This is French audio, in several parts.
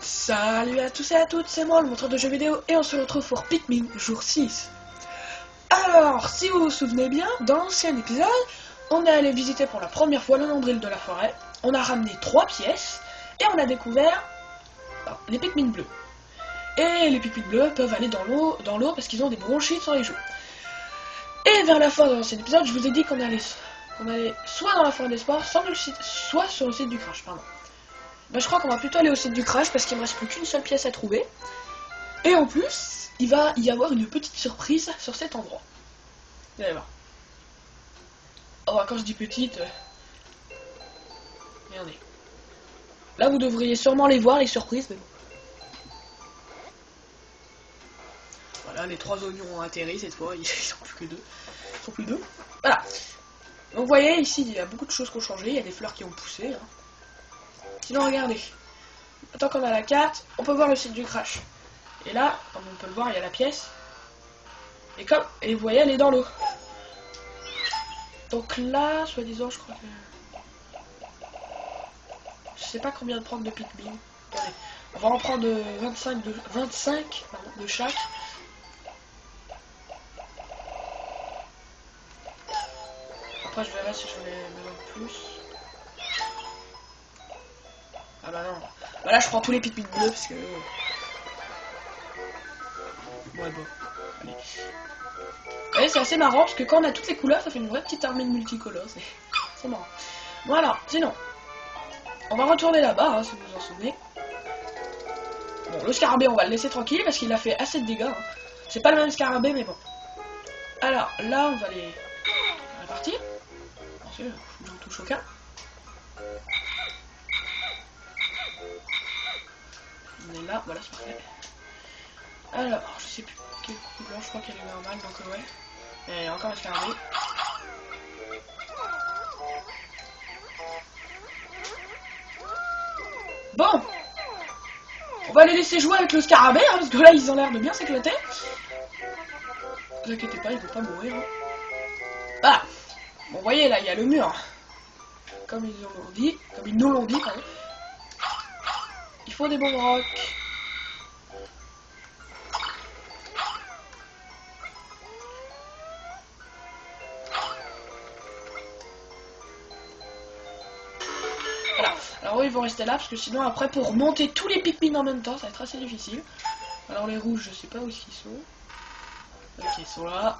Salut à tous et à toutes, c'est moi, le montreur de jeux vidéo, et on se retrouve pour Pikmin, jour 6. Alors, si vous vous souvenez bien, dans l'ancien épisode, on est allé visiter pour la première fois le nombril de la forêt, on a ramené 3 pièces, et on a découvert les Pikmin bleus. Et les Pikmin bleus peuvent aller dans l'eau parce qu'ils ont des bronchites sur les joues. Et vers la fin de l'ancien épisode, je vous ai dit qu'on allait soit dans la forêt d'espoir, soit sur le site du Crash, pardon. Ben, je crois qu'on va plutôt aller au site du Crash parce qu'il me reste plus qu'une seule pièce à trouver. Et en plus, il va y avoir une petite surprise sur cet endroit. Vous allez voir. Oh, quand je dis petite... Regardez. Là, vous devriez sûrement les voir, les surprises, mais bon. Voilà, les 3 oignons ont atterri cette fois, ils sont plus que 2. Ils sont plus 2. Voilà. Donc vous voyez, ici, il y a beaucoup de choses qui ont changé, il y a des fleurs qui ont poussé. Hein. Sinon, regardez. Tant qu'on a la carte, on peut voir le site du Crash. Et là, comme on peut le voir, il y a la pièce. Et vous voyez, elle est dans l'eau. Donc là, soi-disant, je crois que... Je sais pas combien de prendre de Pikmin. Attendez. On va en prendre 25 de chaque. Après, je verrai si j'en ai besoin de plus. Ah bah non. Bah là, je prends tous les Pikmin bleus parce que... Ouais, bon. Allez. Vous voyez, c'est assez marrant parce que quand on a toutes les couleurs, ça fait une vraie petite armée de multicolores. C'est marrant. Voilà, sinon. On va retourner là-bas, hein, si vous vous en souvenez. Bon, le scarabée, on va le laisser tranquille parce qu'il a fait assez de dégâts. Hein. C'est pas le même scarabée, mais bon. Alors, là, on va les... On va partir. Bien sûr, j'en touche aucun. On est là, voilà, c'est parfait. Alors, je sais plus quelle couleur, je crois qu'elle est normale, donc ouais. Et encore un scarabée. Bon, on va les laisser jouer avec le scarabée, hein, parce que là, ils ont l'air de bien s'éclater. Ne vous inquiétez pas, ils vont pas mourir. Hein. Voilà. Bon, vous voyez, là, il y a le mur. Comme ils nous l'ont dit, pardon. Il faut des bons rocs. Voilà. Alors eux, ils vont rester là, parce que sinon, après, pour monter tous les Pikmin en même temps, ça va être assez difficile. Alors les rouges, je sais pas où ils sont. Ok, ils sont là.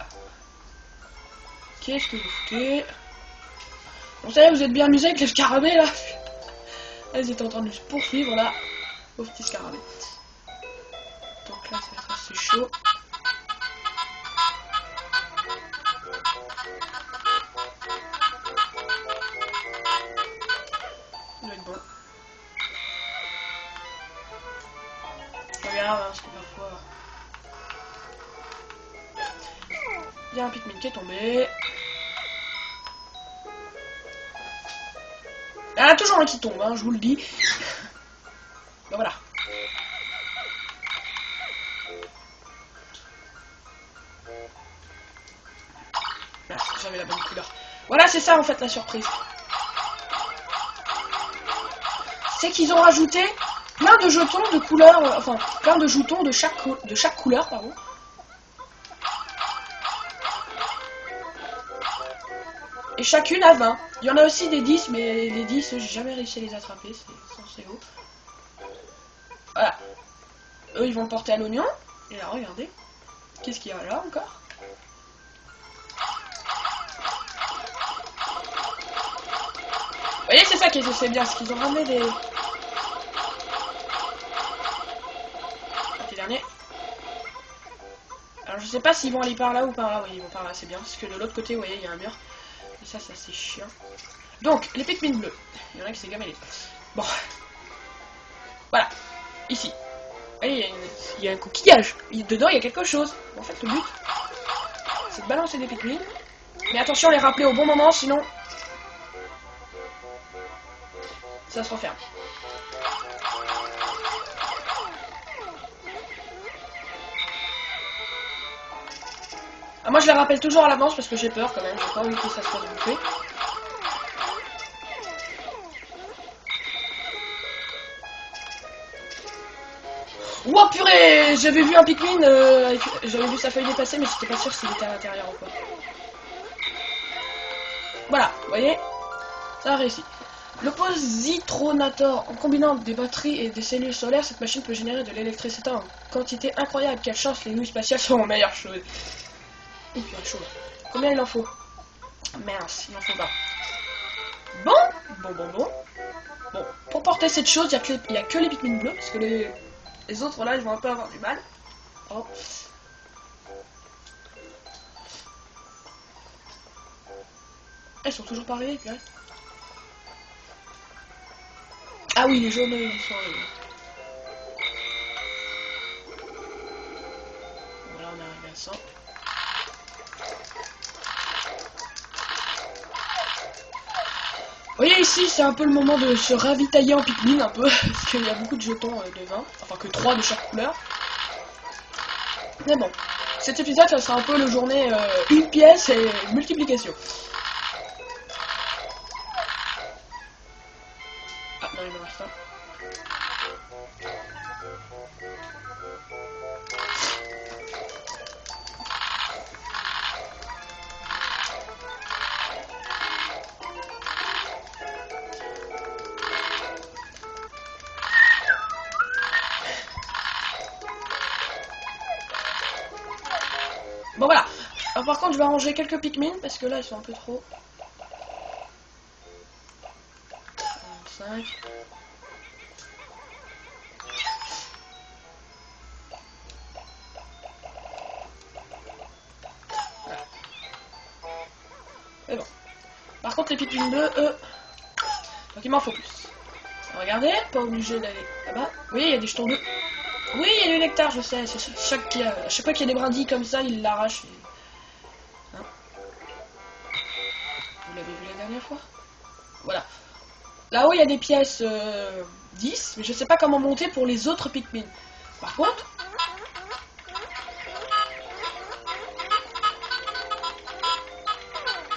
Qu'est-ce que vous foutez? Bon, ça y est, vous êtes bien amusés avec les scarabées, là. Elles étaient en train de se poursuivre, là. Au petit scarabée. Donc là, ça va être assez chaud. Il doit être bon. Regarde, hein, parce que parfois... Il y a un Pikmin qui est tombé. Il y en a toujours un qui tombe, hein, je vous le dis. Ben voilà. Ah, j'avais la bonne couleur. Voilà, c'est ça en fait la surprise. C'est qu'ils ont rajouté plein de jetons de couleurs, enfin plein de jetons de chaque couleur, pardon. Et chacune a 20. Il y en a aussi des 10, mais les 10, j'ai jamais réussi à les attraper, c'est censé haut. Voilà. Eux, ils vont le porter à l'oignon. Et là, regardez. Qu'est-ce qu'il y a là encore? Vous voyez, c'est ça qui est bien, c'est qu'ils ont ramené des... Ok, dernier. Alors, je sais pas s'ils vont aller par là ou par là. Oui, ils vont par là, c'est bien. Parce que de l'autre côté, vous voyez, il y a un mur. Et ça, c'est assez chiant. Donc, les Pikmin bleus. Il y en a qui s'est gamellé. Bon. Voilà. Ici. Vous voyez, il y a un coquillage. Dedans, il y a quelque chose. En fait, le but, c'est de balancer des Pikmin. Mais attention, les rappeler au bon moment, sinon... ça se referme. Ah, moi, je les rappelle toujours à l'avance parce que j'ai peur quand même. J'ai pas envie que ça se fasse bouffer. Ouah purée, j'avais vu un Pikmin, j'avais vu sa feuille dépasser, mais j'étais pas sûr s'il était à l'intérieur ou pas. Voilà, vous voyez, ça a réussi. Le positronator, en combinant des batteries et des cellules solaires, cette machine peut générer de l'électricité en quantité incroyable. Quelle chance, les nouilles spatiales sont en meilleure chose. Il fait chaud. Combien il en faut? Mince, il en faut pas. Bon, pour porter cette chose, il y a que les Pikmin bleus, parce que les autres là, ils vont un peu avoir du mal. Oh. Elles sont toujours pas arrivées, puis ah oui, les jaunes, ils sont arrivés. Voilà, on est arrivé à 100. Vous voyez ici, c'est un peu le moment de se ravitailler en Pikmin un peu, parce qu'il y a beaucoup de jetons de 20, enfin que 3 de chaque couleur. Mais bon, cet épisode, ça sera un peu le journée une pièce et multiplication. Ah non, il me reste un. Bon voilà. Alors, par contre, je vais arranger quelques Pikmin parce que là, ils sont un peu trop. 5. Voilà. Et bon. Par contre, les Pikmin bleus, eux. Donc il m'en faut plus. Regardez, pas obligé d'aller là-bas. Oui, il y a des jetons bleus. Oui, il y a du nectar, je sais. Chaque fois qu'il y a des brindilles comme ça, il l'arrache. Et... hein, vous l'avez vu la dernière fois? Voilà. Là-haut, il y a des pièces 10, mais je sais pas comment monter pour les autres Pikmin. Par contre...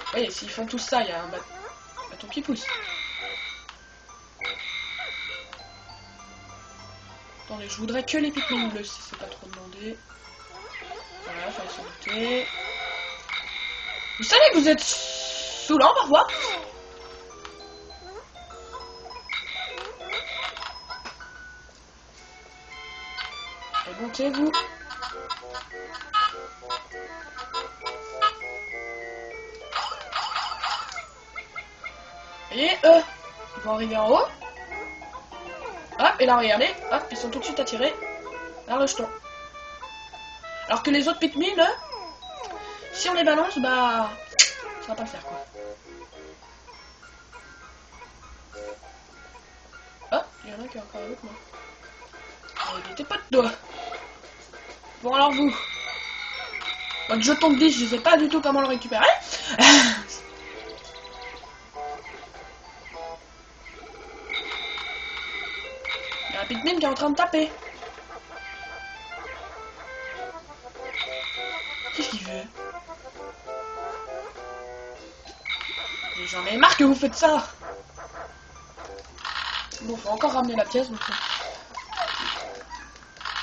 vous voyez, s'ils font tout ça, il y a un bâton qui pousse. Attendez, je voudrais que les Pikmin bleus, si c'est pas trop demandé. Voilà, fallait s'en douter. Vous savez que vous êtes saoulant parfois? Et montez-vous. Et eux, ils vont arriver en haut. Hop, et là regardez, hop, ils sont tout de suite attirés vers le jeton. Alors que les autres Pikmin, si on les balance, bah ça va pas le faire quoi. Oh, il y en a qui est encore avec moi. Il était pas de doigts. Bon alors vous, votre jeton de 10, je sais pas du tout comment le récupérer. Il y a un Pikmin qui est en train de taper. Qu'est-ce qu'il veut? J'en ai marre que vous faites ça. Bon, faut encore ramener la pièce. Donc...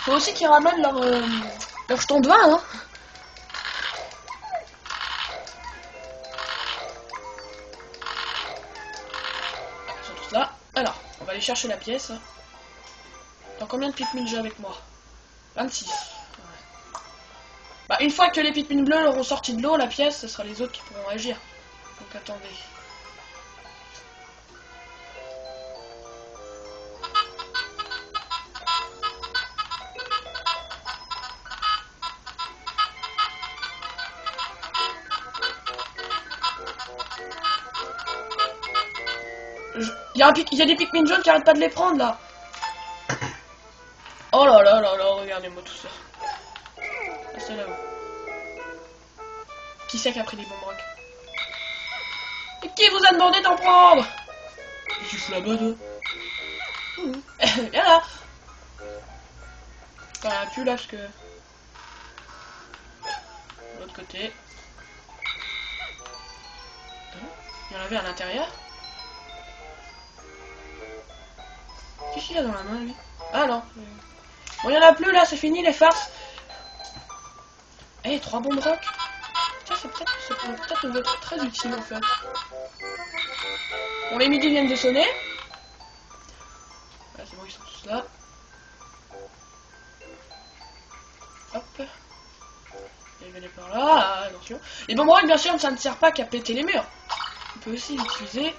faut aussi qu'ils ramènent leur jeton de vin, hein. Ils sont tous là. Alors, on va aller chercher la pièce. Dans combien de Pikmin j'ai avec moi? 26. Ouais. Bah, une fois que les Pikmin bleus auront sorti de l'eau, la pièce, ce sera les autres qui pourront agir. Donc attendez. Il y a des Pikmin jaunes qui arrêtent pas de les prendre là. Oh là là là là, regardez-moi tout ça. Restez là-haut. Qui c'est qui a pris des bombes rock? Et qui vous a demandé d'en prendre? Et tu fous là-bas, toi? Viens là. Enfin, il n'y en a plus là parce que... de l'autre côté. Il y en avait à l'intérieur. Qu'est-ce qu'il a dans la main lui? Ah non. Bon, il y en a plus là, c'est fini les farces. Eh, 3 bombes rock. Tiens, ça peut peut-être nous être très utile en fait. Bon, les midis viennent de sonner. Voilà, c'est bon, ils sont tous là. Hop. Et venez par là, attention. Les bombes rock, bien sûr, ça ne sert pas qu'à péter les murs. On peut aussi l'utiliser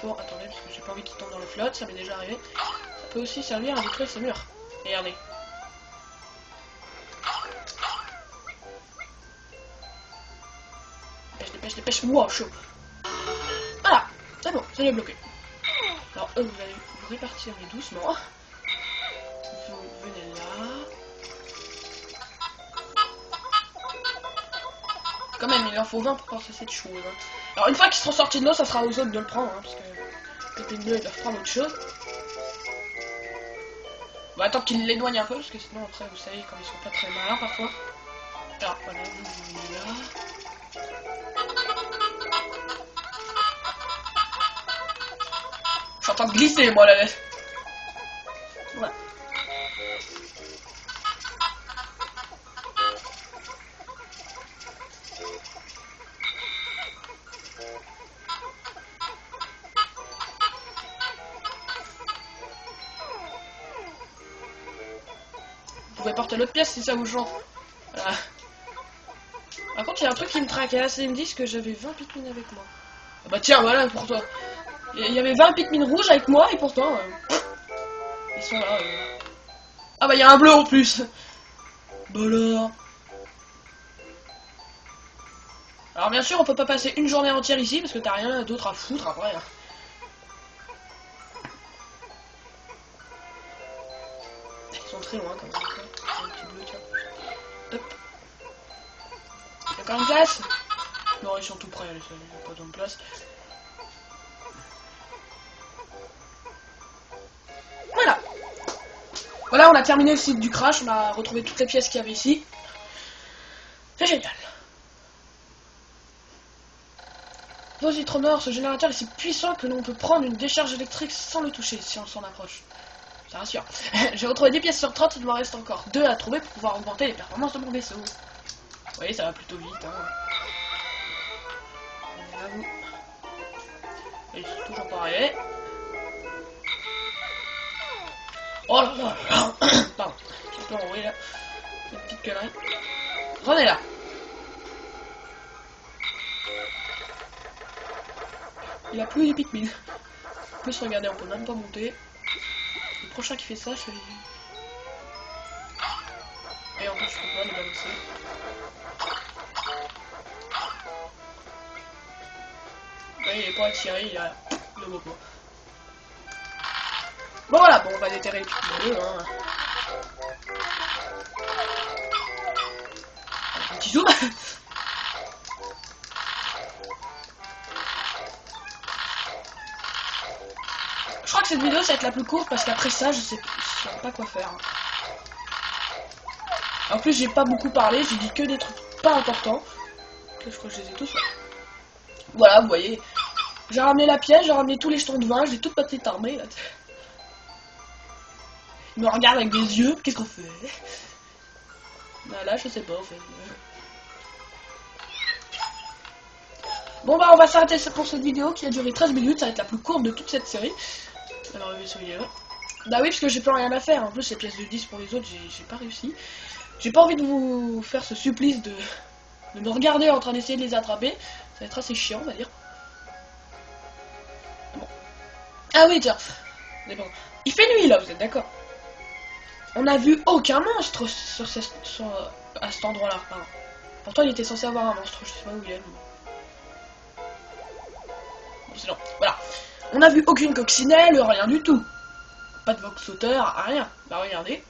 pour... Attendez, parce que j'ai pas envie qu'il tombe dans le flotte, ça m'est déjà arrivé. Ça peut aussi servir à détruire ces murs. Regardez. Dépêche, dépêche, wow, chaud. Voilà, c'est bon, ça l'est bloqué. Alors eux, vous allez vous répartir mais doucement. Vous venez là. Quand même, il en faut 20 pour passer cette chose. Hein. Alors une fois qu'ils seront sortis de l'eau, ça sera aux autres de le prendre, hein, parce que péter de l'eau, ils doivent prendre autre chose. On va attendre qu'ils l'éloignent un peu, parce que sinon après, vous savez, quand ils sont pas très malins parfois. Alors voilà, vous venez là. Je suis en train de glisser, moi, la laisse. Voilà. Vous pouvez porter l'autre pièce si ça vous chante. Voilà. Par contre, il y a un truc qui me tracasse. Ils me disent que j'avais 20 Pikmin avec moi. Ah bah tiens, voilà pour toi. Il y avait 20 Pikmin rouges avec moi et pourtant... ils sont là. Ah bah il y a un bleu en plus. Bah alors bien sûr, on peut pas passer une journée entière ici parce que t'as rien d'autre à foutre après. Hein. Ils sont très loin quand même. Un petit bleu, tiens. Hop. Il y a quand même place. Non, ils sont tout prêts, il n'y a pas besoin de place. Voilà. Voilà, on a terminé le site du crash, on a retrouvé toutes les pièces qu'il y avait ici. C'est génial. Positronor, ce générateur est si puissant que l'on peut prendre une décharge électrique sans le toucher si on s'en approche. Ça rassure. J'ai retrouvé 10 pièces sur 30, il m'en reste encore 2 à trouver pour pouvoir augmenter les performances de mon vaisseau. Vous voyez, ça va plutôt vite. Hein. Là, vous. Et ils sont toujours pas arrivés. Oh là là là. Pardon, j'ai un peu enroué là. Une petite connerie. Revenez là. Il a plus les Pikmin. En plus, regardez, on peut même pas monter. Le prochain qui fait ça, je fais... Et en plus, je peux pas les balancer. Là, il est pas attiré, il a le beau quoi. Bon voilà, bon, on va déterrer les Pikmin 2, hein. Un petit zoom. Je crois que cette vidéo ça va être la plus courte parce qu'après ça je sais pas quoi faire. En plus j'ai pas beaucoup parlé, j'ai dit que des trucs pas importants. Je crois que je les ai tous fait. Voilà, vous voyez. J'ai ramené la pièce, j'ai ramené tous les jetons de vin, j'ai toute ma petite armée là. Il me regarde avec des yeux, qu'est-ce qu'on fait? Voilà, je sais pas en fait. Bon bah on va s'arrêter pour cette vidéo qui a duré 13 minutes, ça va être la plus courte de toute cette série. Alors le vaisseau il est là. Bah oui parce que j'ai plus rien à faire, en plus les pièces de 10 pour les autres j'ai pas réussi. J'ai pas envie de vous faire ce supplice de me regarder en train d'essayer de les attraper. Ça va être assez chiant on va dire. Bon. Ah oui tiens, il fait nuit là, vous êtes d'accord? On n'a vu aucun monstre à cet endroit là. Pardon. Pourtant il était censé avoir un monstre, je sais pas où il est. Bon, sinon, voilà. On n'a vu aucune coccinelle, rien du tout. Pas de vox sauteur, rien. Bah regardez.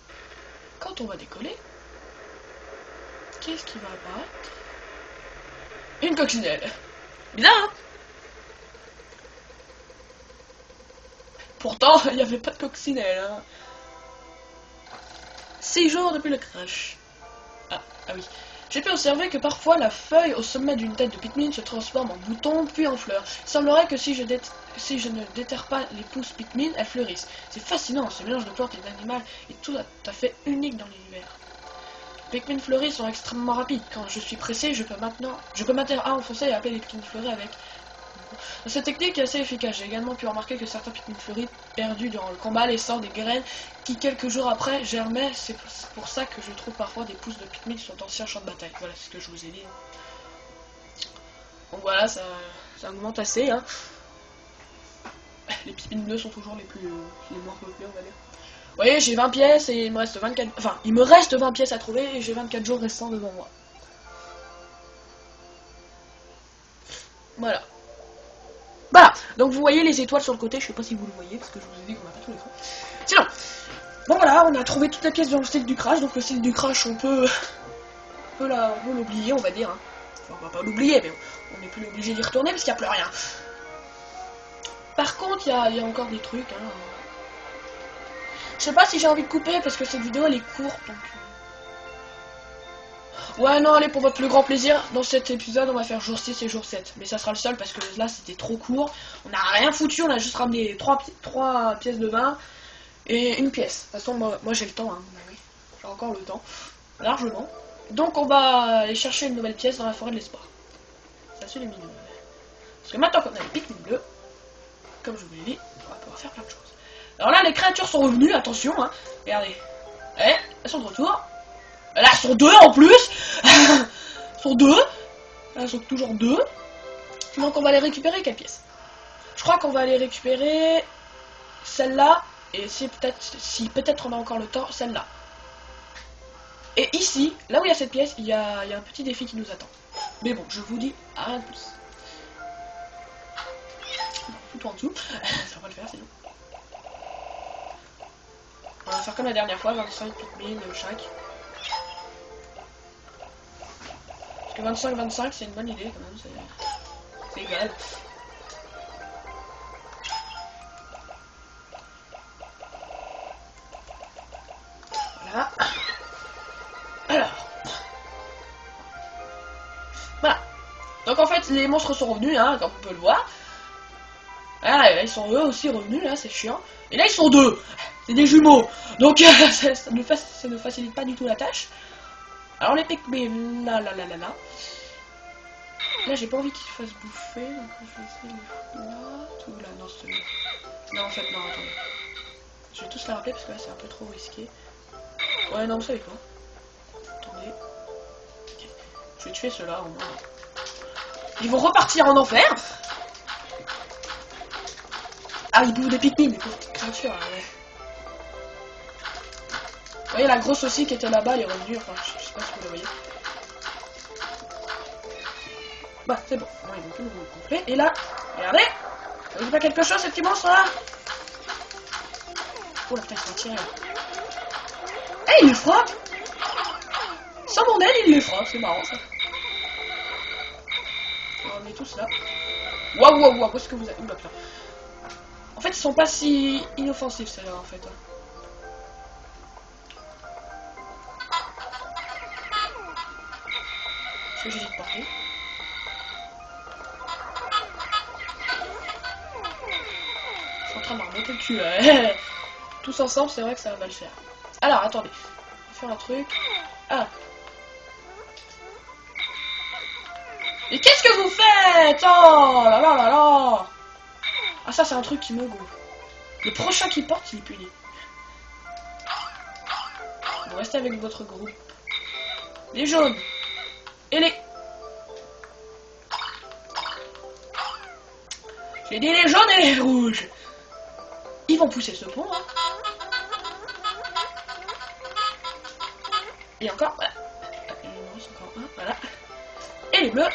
Quand on va décoller, qu'est-ce qui va apparaître? Une coccinelle. Bizarre, hein? Pourtant, il n'y avait pas de coccinelle. Hein. 6 jours depuis le crash. Ah oui. J'ai pu observer que parfois la feuille au sommet d'une tête de Pikmin se transforme en bouton puis en fleur. Il semblerait que si je si je ne déterre pas les pousses Pikmin, elles fleurissent. C'est fascinant, ce mélange de plantes et d'animaux est tout à fait unique dans l'univers. Les Pikmin fleuris sont extrêmement rapides. Quand je suis pressé, je peux maintenir A enfoncé et appeler les Pikmin fleuris avec. Cette technique est assez efficace. J'ai également pu remarquer que certains Pikmin fleuris perdus durant le combat laissant des graines qui quelques jours après germaient. C'est pour ça que je trouve parfois des pousses de Pikmin qui sont anciens champs de bataille. Voilà, c'est ce que je vous ai dit. Donc voilà, ça augmente assez. Hein. Les Pikmin bleus sont toujours les moins peuplés, on va dire. Vous voyez, j'ai 20 pièces et il me reste 24... Enfin, il me reste 20 pièces à trouver et j'ai 24 jours restants devant moi. Voilà. Voilà, donc vous voyez les étoiles sur le côté, je sais pas si vous le voyez, parce que je vous ai dit qu'on n'a pas tous les fois. Sinon, bon voilà, on a trouvé toutes les pièces dans le style du crash, donc le style du crash, on peut l'oublier, on va dire. Hein. Enfin, on va pas l'oublier, mais on n'est plus obligé d'y retourner, parce qu'il n'y a plus rien. Par contre, il y a encore des trucs, hein. Je sais pas si j'ai envie de couper, parce que cette vidéo, elle est courte, donc... Ouais, non, allez, pour votre plus grand plaisir, dans cet épisode, on va faire jour 6 et jour 7. Mais ça sera le seul, parce que là, c'était trop court. On n'a rien foutu, on a juste ramené 3 pièces de vin et une pièce. De toute façon, moi j'ai le temps, hein. Oui, j'ai encore le temps, largement. Donc, on va aller chercher une nouvelle pièce dans la forêt de l'espoir. Ça, c'est les mignon. Parce que maintenant qu'on a les Pikmin bleus, comme je vous l'ai dit, on va pouvoir faire plein de choses. Alors là, les créatures sont revenues, attention, hein. Regardez. Eh, elles sont de retour. Là, elles sont 2 en plus. Elles sont 2. Elles sont toujours 2. Donc, on va les récupérer. Quelle pièce? Je crois qu'on va aller récupérer celle-là. Et si peut-être on a encore le temps, celle-là. Et ici, là où il y a cette pièce, il y a un petit défi qui nous attend. Mais bon, je vous dis rien de plus. Tout en dessous. Ça va pas le faire, sinon. On va faire comme la dernière fois, 25 Pikmin chaque. Parce que 25-25, c'est une bonne idée quand même, c'est égal. Voilà. Alors. Voilà. Donc en fait, les monstres sont revenus, hein, comme on peut le voir. Ah, là, ils sont eux aussi revenus, là, c'est chiant. Et là, ils sont 2. C'est des jumeaux. Donc, ça ne facilite pas du tout la tâche. Alors, les Pikmin, là. Là, j'ai pas envie qu'ils se fassent bouffer, donc je vais essayer de les foutre là. Tout là, non, c'est bon. Non, en fait, non, attendez. Je vais tous les rappeler parce que là, c'est un peu trop risqué. Ouais, non, vous savez quoi? Attendez. Okay. Je vais tuer ceux-là, au moins. Ils vont repartir en enfer. Ah, ils bouffent des Pikmin, mais pauvres créatures, ouais. Vous voyez, la grosse aussi qui était là-bas, elle est revenue. Enfin, je sais pas si vous la voyez. Bah, c'est bon. Ouais, ils vont tout le complet. Et là, regardez. Vous voyez pas quelque chose, ces petits monstres là? Oh la putain, il se tire. Eh, il les frappe. Sans mon aide, il les frappe. C'est marrant ça. On est tous là. Waouh, où est-ce que vous êtes? Oula, putain. En fait, ils sont pas si inoffensifs, ceux-là, en fait. Est-ce que j'ai dit de porter? Ils sont en train de me remonter le cul, là. Tous ensemble, c'est vrai que ça va le faire. Alors, attendez. On va faire un truc. Ah. Et qu'est-ce que vous faites? Oh là là là là. Ah, ça, c'est un truc qui me gonfle. Le prochain qui porte, il est puni. Vous restez avec votre groupe. Les jaunes. Et les... J'ai dit les jaunes et les rouges. Ils vont pousser ce pont, hein. Et encore, voilà. Il en reste encore un, voilà. Et les bleus,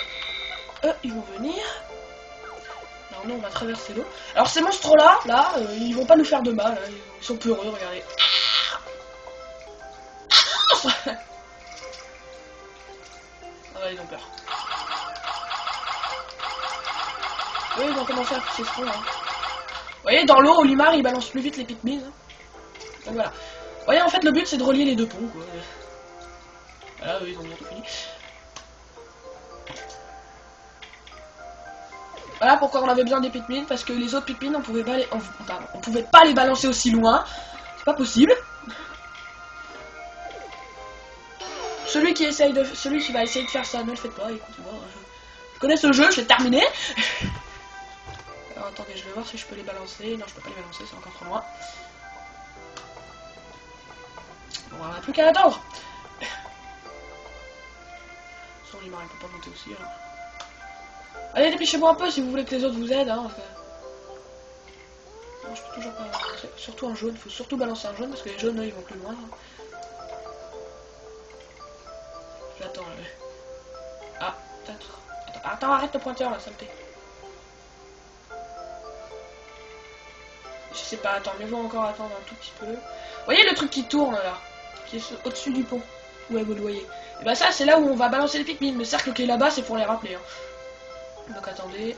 eux, ils vont venir. Alors nous, on va traverser l'eau. Alors ces monstres-là, ils vont pas nous faire de mal. Hein. Ils sont peureux, regardez. Ah ouais, ils ont peur. Oui, ils vont commencer à pousser ce pont, hein. Vous voyez, dans l'eau, Olimar, il balance plus vite les Pikmin. Hein. Donc voilà. Vous voyez, en fait, le but, c'est de relier les deux ponts, quoi. Voilà, eux, ils ont bientôt fini. Voilà pourquoi on avait besoin des Pikmin, parce que les autres Pikmin on pouvait pas on pouvait pas les balancer aussi loin. C'est pas possible. Celui qui va essayer de faire ça, ne le faites pas, écoutez-moi. Je connais ce jeu, je l'ai terminé. Alors attendez, je vais voir si je peux les balancer. Non, je peux pas les balancer, c'est encore trop loin. Bon, on n'a plus qu'à attendre. Son Limar, il peut pas monter aussi alors. Allez, dépêchez-moi un peu si vous voulez que les autres vous aident. Hein, non, je peux toujours pas balancer. Surtout un jaune, il faut surtout balancer un jaune parce que les jaunes, eux, ils vont plus loin. Hein. J'attends. Ah, peut-être. Attends, arrête le pointeur là, saleté. Je sais pas, attends, mais on va encore attendre un tout petit peu. Vous voyez le truc qui tourne là, qui est au-dessus du pont. Ouais, vous le voyez. Et bah ça, c'est là où on va balancer les Pikmin. Le cercle qui est là-bas, c'est pour les rappeler. Hein. Donc attendez.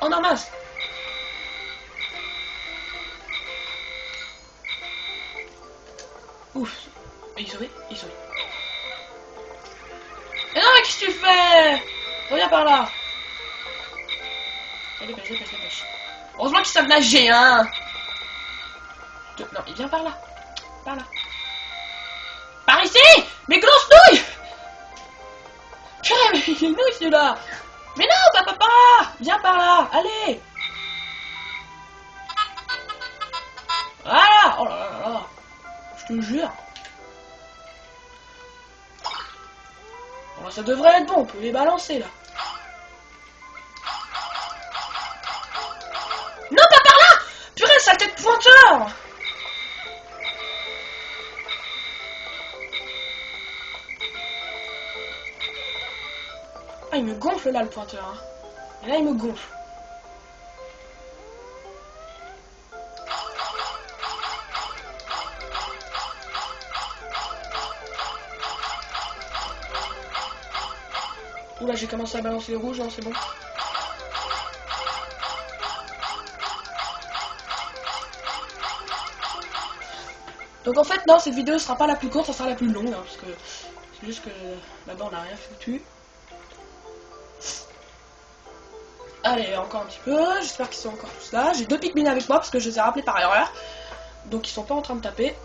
Oh non, mince. Ouf. Il est sauvé, il est sauvé. Mais non, mais qu'est-ce que tu fais? Reviens par là. Allez, dépêche, dépêche, dépêche. Heureusement qu'ils savent nager, hein. Non, il vient par là. Par là. Par ici. Mais grosse nouille. Purée, mais il est nouille celui-là. Mais non, papa. Viens par là. Allez. Voilà. Oh là là là là. Je te jure. Bon, ça devrait être bon. On peut les balancer là. Non, pas par là. Purée, sa tête pointeur. Ah, il me gonfle là le pointeur. Hein. Et là, il me gonfle. Oula, j'ai commencé à balancer les rouges, non, c'est bon. Donc en fait, non, cette vidéo sera pas la plus courte, ça sera la plus longue, hein, parce que c'est juste que là-bas on n'a rien foutu. Allez, encore un petit peu, j'espère qu'ils sont encore tous là. J'ai 2 Pikmin avec moi parce que je les ai rappelés par erreur. Donc ils sont pas en train de taper.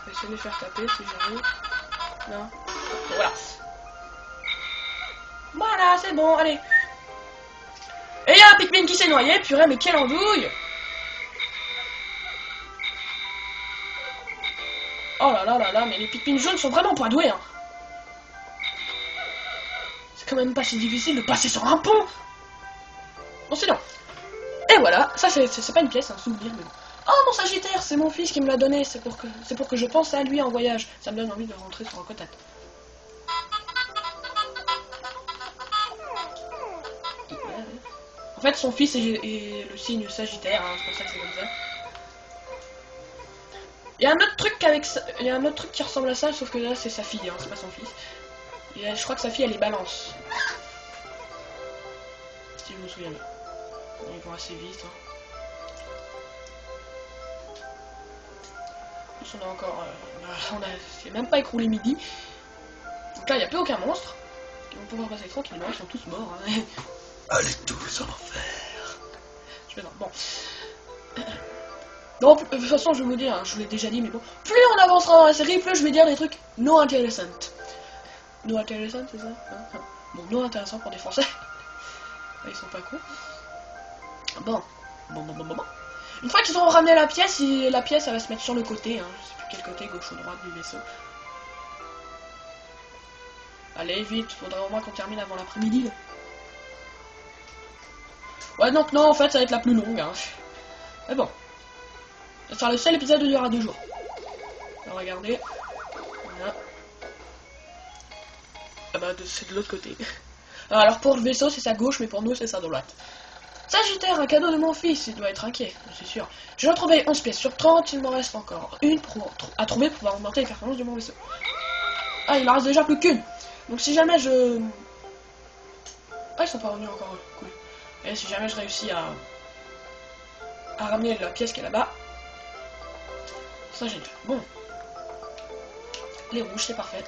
Je vais essayer de les faire taper si j'arrive. Non. Bon, voilà. Voilà, c'est bon, allez. Et il y a un Pikmin qui s'est noyé, purée, mais quelle andouille! Oh là là là là, mais les Pikmin jaunes sont vraiment pas doués, hein. C'est quand même pas si difficile de passer sur un pont. Bon, c'est non. Et voilà, ça c'est pas une pièce, c'est un souvenir, mais bon. Oh, mon Sagittaire, c'est mon fils qui me l'a donné, c'est pour que je pense à lui en voyage. Ça me donne envie de rentrer sur un cotat. En fait, son fils est le signe Sagittaire, hein, c'est pour ça que c'est comme ça. Il y a un autre truc qui ressemble à ça, sauf que là c'est sa fille, hein, c'est pas son fils. Et je crois que sa fille elle les balance. Si je me souviens bien. Bon, ils vont assez vite. Hein. En plus on a encore... c'est même pas écroulé midi. Donc là il n'y a plus aucun monstre. Ils vont pouvoir passer tranquillement, ils sont tous morts. Hein. Allez tous en enfer. Je vais non, bon. Bon, de toute façon, je vais vous dire, hein, je vous l'ai déjà dit, mais bon, plus on avancera dans la série, plus je vais dire des trucs no intéressants. No intéressant, c'est ça hein. Bon, no intéressant pour des Français. Ils sont pas cons. Bon. Une fois qu'ils auront ramené la pièce, elle va se mettre sur le côté, hein. Je sais plus quel côté, gauche ou droite du vaisseau. Allez, vite, faudra au moins qu'on termine avant l'après-midi. Ouais, donc non, en fait, ça va être la plus longue, hein. Mais bon. Ça sera le seul épisode où il y aura 2 jours. Alors, regardez. Voilà. Ah bah, c'est de l'autre côté. Alors, pour le vaisseau, c'est sa gauche, mais pour nous, c'est sa droite. Sagittaire, un cadeau de mon fils, il doit être inquiet, c'est sûr. J'ai retrouvé 11 pièces sur 30, il m'en reste encore une à trouver pour pouvoir augmenter les performances de mon vaisseau. Ah, il en reste déjà plus qu'une. Donc, si jamais je... Ah, ils sont pas revenus encore, cool. Et si jamais je réussis à ramener la pièce qui est là-bas, ça j'ai fait. Bon. les rouges, c'est parfait.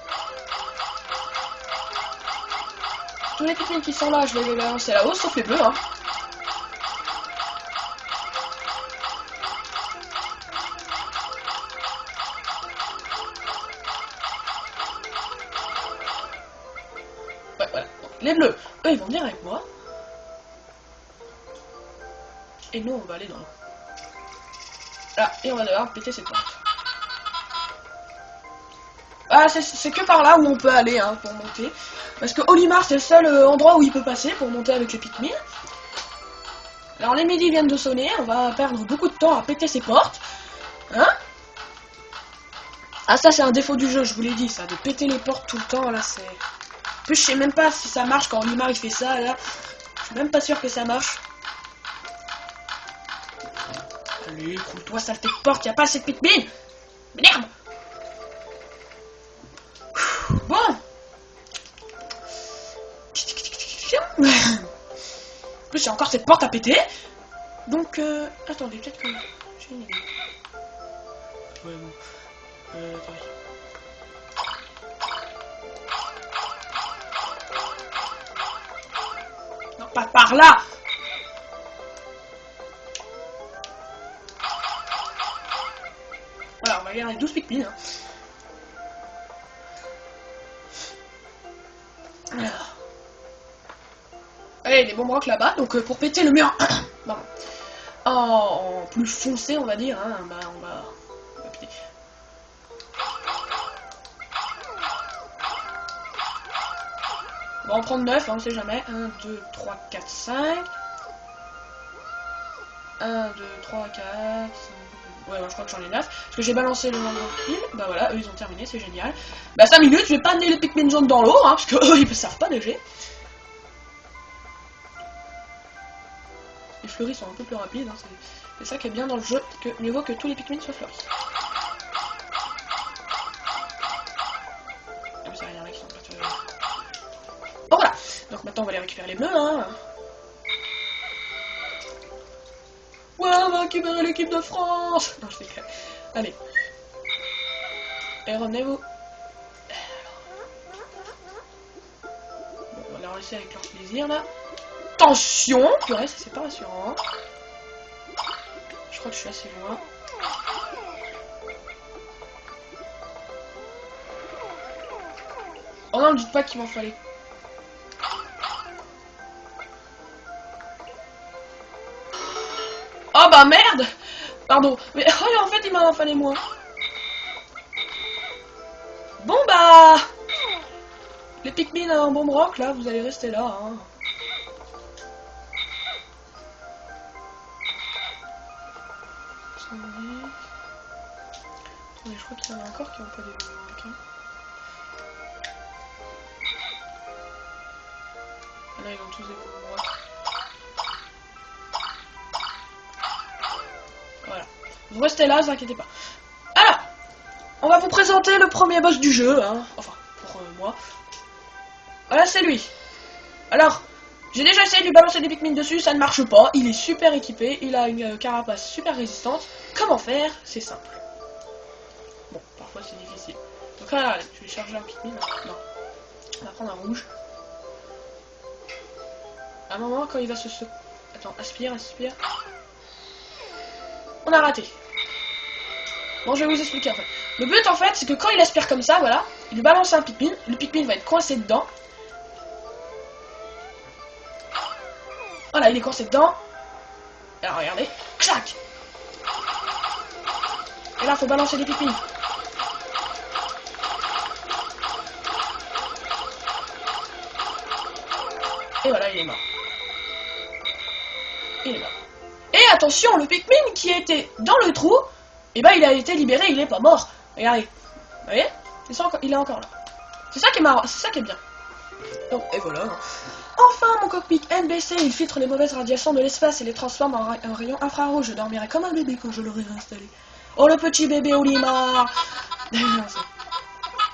Tous les Pikmin qui sont là, je vais les balancer là-haut, sauf les bleus, hein. Ouais, voilà. Donc, les bleus, eux, ils vont venir avec moi. Et nous, on va aller dans l'eau. Là, et on va devoir péter cette porte. Ah, c'est que par là où on peut aller, hein, pour monter. Parce que Olimar, c'est le seul endroit où il peut passer pour monter avec les Pikmin. Alors, les midis viennent de sonner, on va perdre beaucoup de temps à péter ces portes. Hein? Ah, ça, c'est un défaut du jeu, je vous l'ai dit, ça, de péter les portes tout le temps, là, c'est... En plus, je sais même pas si ça marche quand Olimar, il fait ça, là. Je suis même pas sûr que ça marche. Allez, écroule-toi, saleté de porte, y'a pas assez de Pikmin! Merde! Bon! En plus, il y a encore cette porte à péter. Donc, attendez, peut-être que j'ai une idée. Ouais, bon. Attendez. Non, pas par là! Voilà, on va garder 12 Pikmin. Hein. Alors. Allez, des bons brocs là-bas. Donc, pour péter le mur en plus foncé, on va dire, hein, bah, on va péter. On va en prendre 9, hein, on sait jamais. 1, 2, 3, 4, 5. 1, 2, 3, 4, 5. Ouais, je crois que j'en ai 9. Parce que j'ai balancé le nombre de piles. Bah voilà, eux ils ont terminé, c'est génial. Bah 5 minutes, je vais pas amener les Pikmin jaunes dans l'eau, hein, parce que eux ils savent pas nager. Les fleuris sont un peu plus rapides, hein, c'est ça qui est bien dans le jeu, que mieux vaut que tous les Pikmin soient fleuris. Comme ça, il y en a qui sont pas fleuris. Bon voilà, donc maintenant on va aller récupérer les bleus, hein. Ouais, on va récupérer l'équipe de France. Non, je déconne. Allez. Et revenez-vous. Bon, on va leur laisser avec leur plaisir, là. Attention! Purée, ça c'est pas rassurant. Je crois que je suis assez loin. Oh non, ne dites pas qu'il m'en fallait. Oh bah merde! Pardon. Mais oh, en fait, il m'en fallait moins. Bon bah... Les Pikmin en bombe rock, là, vous allez rester là, hein. Attendez, je crois qu'il y en a encore qui n'ont pas des bombe rock, hein. Là, ils ont tous des bombe rock. Voilà. Vous restez là, vous inquiétez pas. Alors, on va vous présenter le premier boss du jeu, hein. Enfin, pour moi. Voilà, c'est lui. Alors, j'ai déjà essayé de lui balancer des Pikmin dessus, ça ne marche pas. Il est super équipé, il a une carapace super résistante. Comment faire? C'est simple. Bon, parfois c'est difficile. Donc là, je vais charger un Pikmin. Non. On va prendre un rouge. À un moment, quand il va se... Attends, aspire, aspire. On a raté. Bon, je vais vous expliquer en fait. Le but en fait, c'est que quand il aspire comme ça, voilà, il lui balance un Pikmin, le Pikmin va être coincé dedans. Voilà, il est coincé dedans. Alors regardez, clac. Et là, faut balancer des Pikmin. Et voilà, il est mort. Il est mort. Et attention, le Pikmin qui était dans le trou, et ben il a été libéré, il est pas mort. Regardez. Vous voyez? C'est ça, il est encore là. C'est ça qui est marrant, c'est ça qui est bien. Donc, et voilà. Enfin, mon cockpit NBC, il filtre les mauvaises radiations de l'espace et les transforme en rayon infrarouge. Je dormirai comme un bébé quand je l'aurai réinstallé. Oh, le petit bébé Olimar.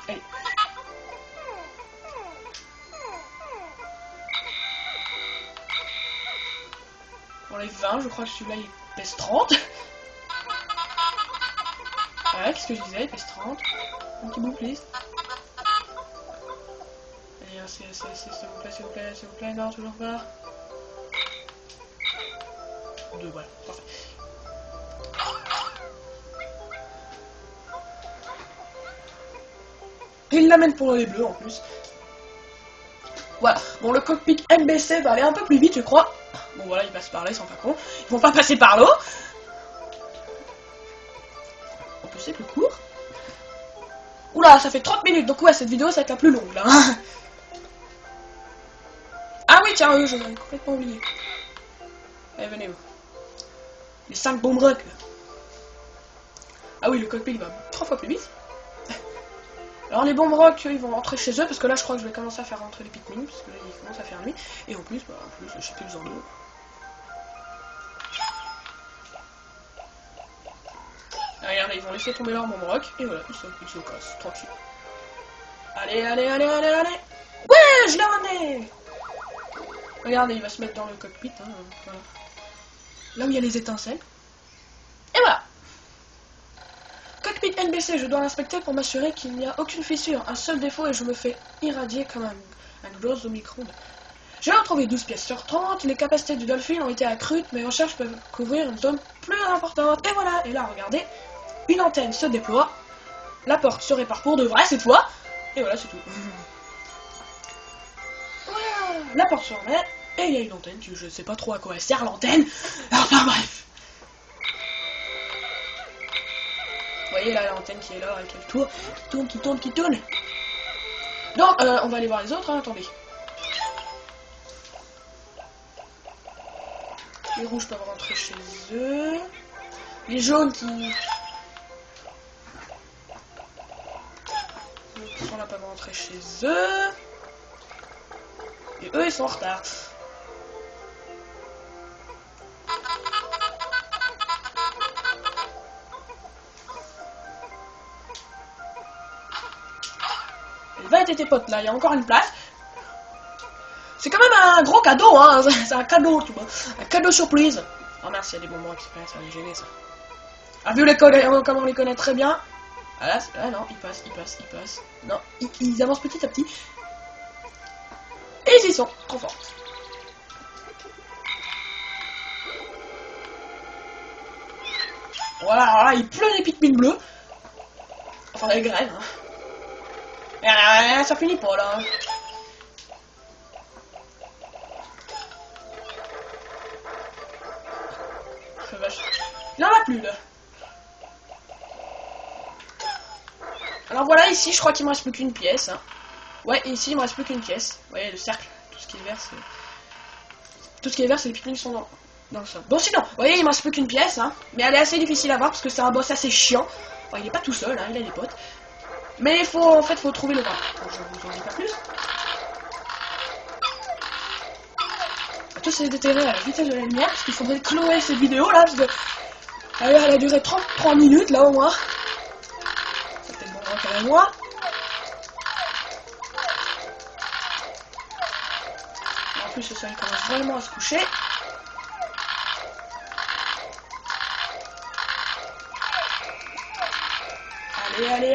Allez. Pour les 20, je crois que celui-là, il pèse 30. Ouais, qu'est-ce que je disais? Il pèse 30. Un petit bout, please. Allez, s'il vous plaît, s'il vous plaît, s'il vous plaît, non, toujours pas. 2, voilà, parfait. Il l'amène pour les bleus en plus. Voilà, bon, le cockpit MBC va aller un peu plus vite, je crois. Bon, voilà, ils passent par là, ils sont pas cons. Ils vont pas passer par l'eau. En plus, c'est plus court. Oula, ça fait 30 minutes, donc ouais, cette vidéo, ça va être la plus longue, là. Ah oui, tiens, je l'avais complètement oublié. Allez, venez, vous. Les 5 bombes rock. Ah oui, le cockpit va 3 fois plus vite. Alors les bombes rock, ils vont rentrer chez eux, parce que là, je crois que je vais commencer à faire rentrer les Pikmin, parce que là, il commence à faire nuit. Et en plus, je sais plus besoin d'eau. Regardez, ils vont laisser tomber leur bombe rock, et voilà, ils se cassent, tranquille. Allez, allez, allez, allez, allez. Ouais, je l'ai ramené. Regardez, il va se mettre dans le cockpit, hein, voilà. Là où il y a les étincelles. Et voilà. Cockpit NBC, je dois l'inspecter pour m'assurer qu'il n'y a aucune fissure, un seul défaut et je me fais irradier comme un gros au micro-ondes. J'ai retrouvé 12 pièces sur 30, les capacités du Dolphin ont été accrues, mes recherches peuvent couvrir une zone plus importante. Et voilà, et là, regardez, une antenne se déploie, la porte se répare pour de vrai cette fois, et voilà, c'est tout. Voilà, la porte se remet, et il y a une antenne, je sais pas trop à quoi elle sert l'antenne, enfin bref. Vous voyez là l'antenne qui est là avec le tour, qui tourne, qui tourne, qui tourne. Donc on va aller voir les autres, hein, attendez. Les rouges peuvent rentrer chez eux. Les jaunes qui sont là peuvent rentrer chez eux. Et eux ils sont en retard. Va être tes potes là, il y a encore une place. C'est quand même un gros cadeau, hein. C'est un cadeau, tu vois. Un cadeau surprise. Oh mince, il y a des bonbons express, ça va me gêner ça. Ah, vu les codes, comme on les connaît très bien. Ah là, non, ils passent. Non, ils avancent petit à petit. Et ils y sont, trop fort. Voilà, alors là, il pleut des Pikmin bleus. Enfin, des graines, hein. Ça finit pas là. Il en a plus là. Alors voilà, ici je crois qu'il me reste plus qu'une pièce. Hein. Ouais, et ici il me reste plus qu'une pièce. Vous voyez le cercle, tout ce qui est vert, c'est. Tout ce qui est vert, c'est les Pikmin qui sont dans le sol. Bon, sinon, vous voyez, il me reste plus qu'une pièce, hein. Mais elle est assez difficile à voir parce que c'est un boss assez chiant. Enfin, il est pas tout seul, hein, il a des potes. Mais il faut, en fait, faut trouver le vin. Bon, je vous en dis pas plus. Tout c'est déterré à la vitesse de la lumière parce qu'il faudrait clouer cette vidéo là parce que elle a duré 33 minutes là au moins. C'était bon quand même moi. En plus le soleil commence vraiment à se coucher. Allez.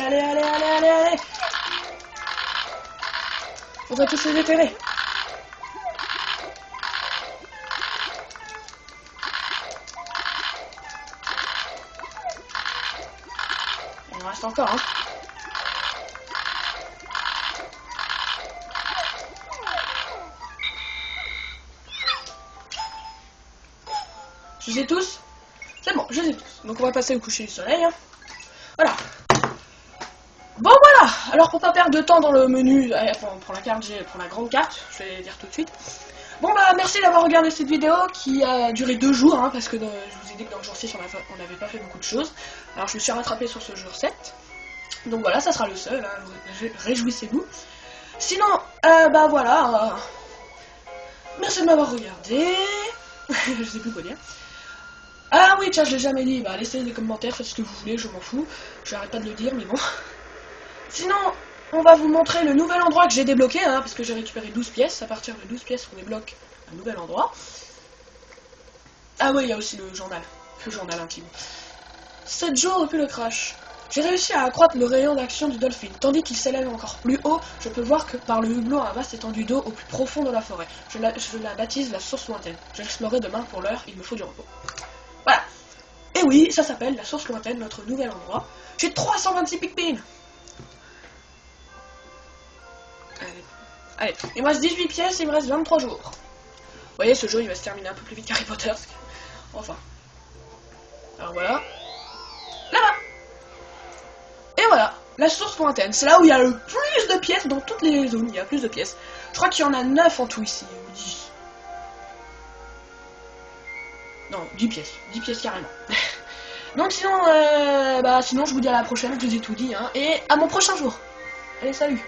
Faudrait tous les déterrer. Il en reste encore, hein. Je les ai tous. C'est bon, je les ai tous. Donc on va passer au coucher du soleil. Hein. Voilà. Bon voilà. Alors pour pas perdre de temps dans le menu, pour la carte, pour la grande carte, je vais dire tout de suite. Bon bah merci d'avoir regardé cette vidéo qui a duré 2 jours, hein, parce que je vous ai dit que dans le jour 6 on n'avait pas fait beaucoup de choses. Alors je me suis rattrapé sur ce jour 7. Donc voilà, ça sera le seul, hein, réjouissez-vous. Sinon, bah voilà. Merci de m'avoir regardé. Je sais plus quoi dire. Ah oui, tiens, je l'ai jamais dit. Bah laissez des commentaires, faites ce que vous voulez, je m'en fous. J'arrête pas de le dire, mais bon. Sinon, on va vous montrer le nouvel endroit que j'ai débloqué, hein, parce que j'ai récupéré 12 pièces. À partir de 12 pièces, on débloque un nouvel endroit. Ah oui, il y a aussi le journal intime. 7 jours depuis le crash. J'ai réussi à accroître le rayon d'action du dolphin. Tandis qu'il s'élève encore plus haut, je peux voir que par le hublot un vaste étendue d'eau au plus profond de la forêt. Je la baptise la source lointaine. Je l'explorerai demain pour l'heure, il me faut du repos. Voilà. Et oui, ça s'appelle la source lointaine, notre nouvel endroit. J'ai 326 Pikmin. Allez, il me reste 18 pièces, il me reste 23 jours. Vous voyez, ce jeu, il va se terminer un peu plus vite qu'Harry Potter. Enfin. Alors voilà. Là-bas. Et voilà, la source lointaine. C'est là où il y a le plus de pièces dans toutes les zones. Il y a plus de pièces. Je crois qu'il y en a 9 en tout ici, ou 10. Non, 10 pièces. 10 pièces carrément. Donc sinon, sinon je vous dis à la prochaine, je vous ai tout dit, hein, et à mon prochain jour. Allez, salut.